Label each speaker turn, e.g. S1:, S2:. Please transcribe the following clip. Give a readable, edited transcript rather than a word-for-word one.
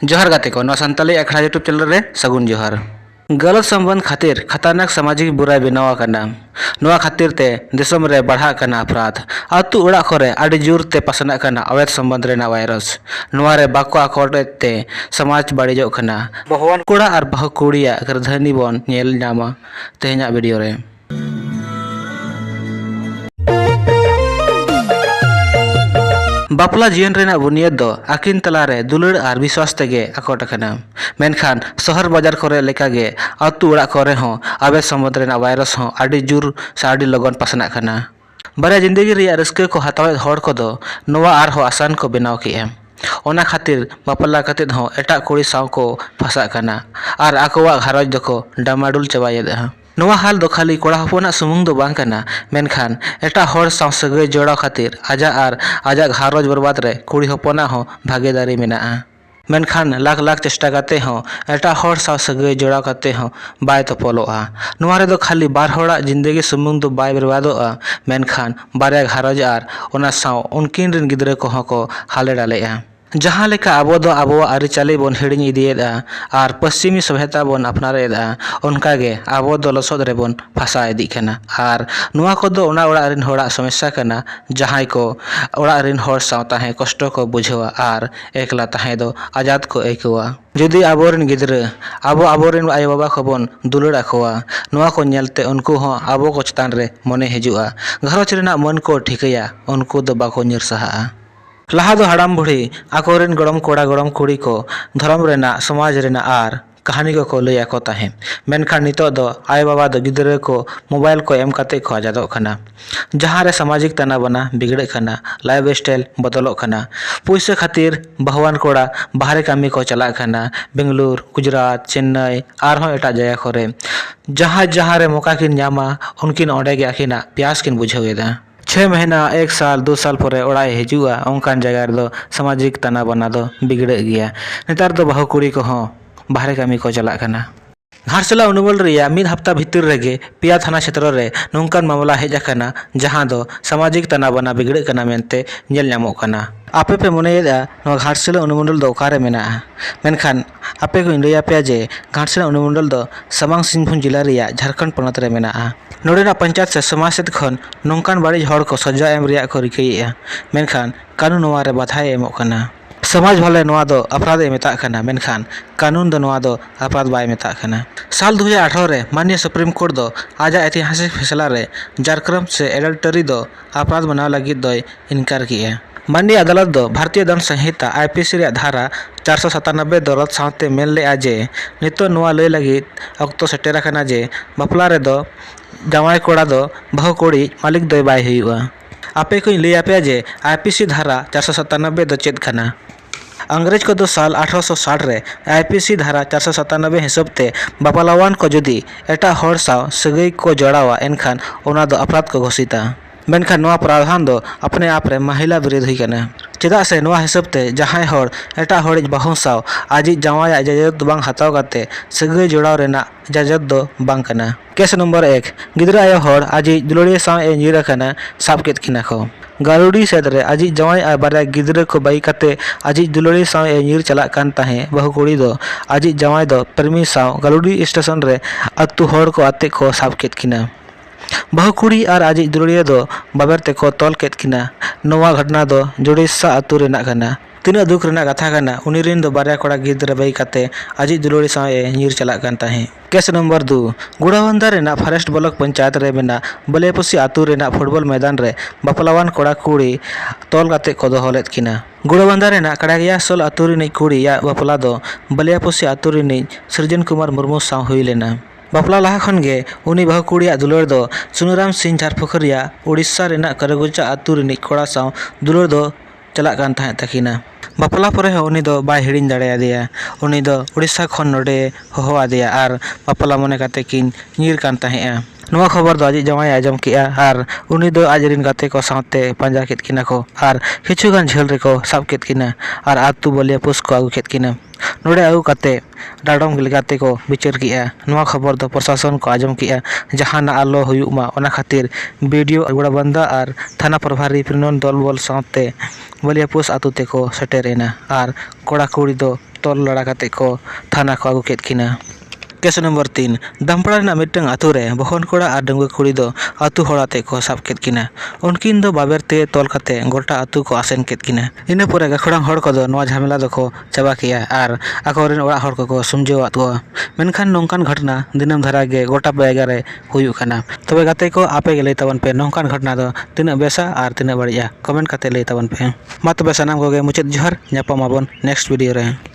S1: जोहार गाते को सानताली अखड़ा यूट्यूब चैनल रे सगुन जोहार। गलत संबंध खातिर खतरनाक सामाजिक बुराई बनाव कना। नोआ खातिर ते देशम रे बढ़ा कना अपराध। आतु उड़ा खरे आडि जोर ते पासना कना अवैध संबंध रेना वायरस। नोआ रे बाको आकोड़े ते समाज बाड़िजो कना। बहुवन कोड़ा और बहु कुड़िया करधनी बन नेल नामा तेहना वीडियो रे। बापला जीवन रेना बुनियाद दो आकिन तलारे दुलड़ और विश्वास तेगे आकोट कना। मेनखान शहर बाजार करे लेकागे आतु उड़ा करे हो अवैध संबंध रेना वायरस हो आडि जुर से आडि लगन पासना कना। बारे जिंदगी रिया रस्के को हतावे हड़ को दो नोआ आर हो आसान को बनाव किए। ओना खातिर बापला कतेद हो एटा कुड़ी साव को फंसा कना और आकोवा घरज दको डामाडुल चबायेदा। नोआ हाल दो खाली कोड़ा हपना सुमुंग दो बांग कना मेनखान एटा हड़ साव सगै जोड़ा खातिर आजा और आजा घरज बर्बाद रे कुड़ी हपना हो भागीदारी मेनाआ। मेनखान लाख लाख चेष्टा करते हो एटा हड़ साव सगै जोड़ा करते हो बाय तपलोआ। नोआ रे दो खाली बार हड़ा जिंदगी सुमुंग दो बाय बर्बादोआ मेनखान बारे घरज और ओना साव उनकिन रिन गिद्रे को हो को हाले डालेआ। जहाँ लेका आबो दो आबो आरिचाली बन हिड़िñ इदिएदा और पश्चिमी सभ्यता बन अपनारेदा उनकागे आबो दो लसद रे बन फंसा इदी कना। और नुआ को दो ओना ओड़ा रिन होड़ा समस्या कना जहाँ को ओड़ा रिन होड़ साव ताहे कष्ट को बुझवा और एकला ताहे दो आजाद को ऐकवा। जुदी आबो रिन गिद्रे आबो रिन आयो बाबा को बन दुलड़ आकोवा नुआ को नेलते उनको हो आबो को चतान रे मने हिजुआ घरच रेना मन को ठिकया उनको दो बाको निर सहा। लहा दो हड़ाम बुढ़ी आकोरेन गड़म कोड़ा गड़म कुड़ी को धर्म रेना समाज रेना आर कहानी को लैया को ताहे। मेनखान नितो दो आय बाबा दो गिद्रे को मोबाइल को एम काते को आजादो कना जहाँ रे सामाजिक तना बना बिगड़े कना लाइफ स्टाइल बदलो कना। पैसे खातिर बहुवान कोड़ा बाहरे कामी को चला कना बेंगलुरु गुजरात चेन्नई आर एटा जगह करे जहाँ रे मौका किन नामा उनकिन ओंडे गे आकिना प्यास किन बुझावेदा। 6 महीना 1 साल 2 साल पर ओड़ाए हिजुआ ओंकान जगह दो सामाजिक तना बना दो बिगड़े गया। नेतार दो बहु कुड़ी को हो बाहरे कामी को चला कना। घाटसला अनुमोल रिया मिद हफ्ता भीतर रेगे पिया थाना क्षेत्र रे नोंकान मामला हेज आकना जहाँ दो सामाजिक तना बना बिगड़े कना मेनते नेल ᱧᱟᱢᱚᱜ कना। आपे पे मनेदा नो घाटसला अनुमंडल दो ओकारे मेना मेनखान आपे को लैया पे जे घाटसला अनुमंडल दो सामांग सिंहभूम जिला रिया झारखंड पनत रे मेना। नोडेना पंचायत से समाज सेद खन नोंकान बाड़ी हड़ को सजा एम रिया को रिकैया मेनखान कानून नोआ रे बाधाए एमोग कना। समाज भले नोआ दो अपराध मेता कना मेनखान कानून दो नोआ दो अपराध बाय मेता कना। साल 2018 रे माननीय सुप्रीम कोर्ट दो आजा ऐतिहासिक फैसला रे जारक्रम से एडल्टरी दो अपराध बनाव लगी दो इनकार किया। माननीय अदालत दो भारतीय दंड संहिता आईपीसी रे धारा 497 दो रद साथे मेन ले आजे नितो नोआ लय लगी अक्तो सेटेरा कना जे बापला रे दो जावाई कोड़ा दो बहु कोड़ी मालिक दो बाय हुआ। आपे को लैया पे जे आईपीसी धारा 497 दो चेद कना। अंग्रेज को दो साल 1860 रे आईपीसी धारा 497 हिसाब ते बापलावान को जुदी एटा हड़ साव सगै को जोड़ावा एनखान ओना दो अपराध को घोषिता। मेनखान नोआ प्रावधान दो अपने आप रे महिला विरोध हुई कना चेदा से नोआ हिसाब ते जहां हड़ एटा हड़िज बाहु साव आजि जावाया इजाजत बांग हताव काते सगै जोड़ाव रेना इजाजत दो बांग कना। केस नंबर 1 गिद्रा आयो हड़ आजि दुलड़िया साव ए नीरा कना साब केत किना को। गारुडी सेद रे आजि जावाई आ बारे गिद्रा को बाई काते आजि दुलड़ी साव ए नीर चला कान ताहे बहु कुड़ी दो आजि जावाई दो परमी साव गारुडी स्टेशन रे अतु हड़ को आते को साब केत किना। बहु कुड़ी और आजि दुलड़िया दो बाबर ते को तोल केत किना। नोआ घटना दो जोड़ीसा अतु रेना कना। तीना दुख रेना कथा कना उनी रिन दो बारे कोड़ा गिद्रा बाई काते आजि दुलड़ी साव ए नीर चला कान ताहे। केस नंबर 2 गुड़ावंदा रेना फॉरेस्ट ब्लॉक पंचायत रे मेना बलियापुसी आतु रेना फुटबॉल मैदान रे बापलावान कोड़ा कुड़ी तोल काते को दोहलेत किना। गुड़ावंदा रेना कड़ागिया सोल आतु रिनिज कुड़ी या बापला दो बलियापुसी आतु रिनिज सृजन कुमार मुर्मू साव हुई लेना। बापला लाहा खन गे उनी बहु कुड़िया दुलड़ दो सुनुराम सिंह झारफुखरिया उड़ीसा रेना करगुचा आतु रिनिज कोड़ा साव दुलड़ दो चला कान ताहे तकिना। बापला परे उनी दो बाय हिड़िñ दाड़ेयादेया उनी दो उड़ीसा खन नोडे होहो आदेया और बापला मने काते किन नीर कान ताहेआ। नोआ खबर दो आजि जावाई आजम किया और उनी दो आज रिन गाते को साथे पंजा केत किना को और किछुगान झेल रे को साब केत किना और आतु बलियापुस को आगु केत किना। नोड़े आगू काते डाडम लेकाते को बिचार किया नोआ खबर दो प्रशासन को आजम किया जहाना आलो हुयुक मा ओना खातिर वीडियो अगुड़ा बंदा और थाना प्रभारी प्रिनन दल बल साथे बलियापुस आतु ते को सेटेरेना और कोड़ा कुड़ी दो तोल लड़ा काते को थाना को आगू केद किना। केस नंबर 3 दामपड़ा मिट्टन आतु रे बहन कोड़ा और डंगुआ कुड़ी दो आतु होड़ाते को साब केद किना उनकिन दो बाबेर ते तोल काते गोटा आतु को आसेन केद किना इना पोरे गाखोड़ां हड़ को दो नोआ झमेला दो को चाबा किया और आकोरेन ओड़ा हड़ को समझावत को मेनखान नोंकान घटना दिनम धारा गे गोटा जायगा रे हुयुक खाना तबे गाते को आपे गे लई ताबन पे नोंकान घटना दो तिना बेसा और तिना बड़िया कमेंट काते लई ताबन पे मा तबे सनाम को गे मुचाद जोहार ᱧᱟᱯᱟᱢ ᱟᱵᱚᱱ नेक्स्ट वीडियो रे।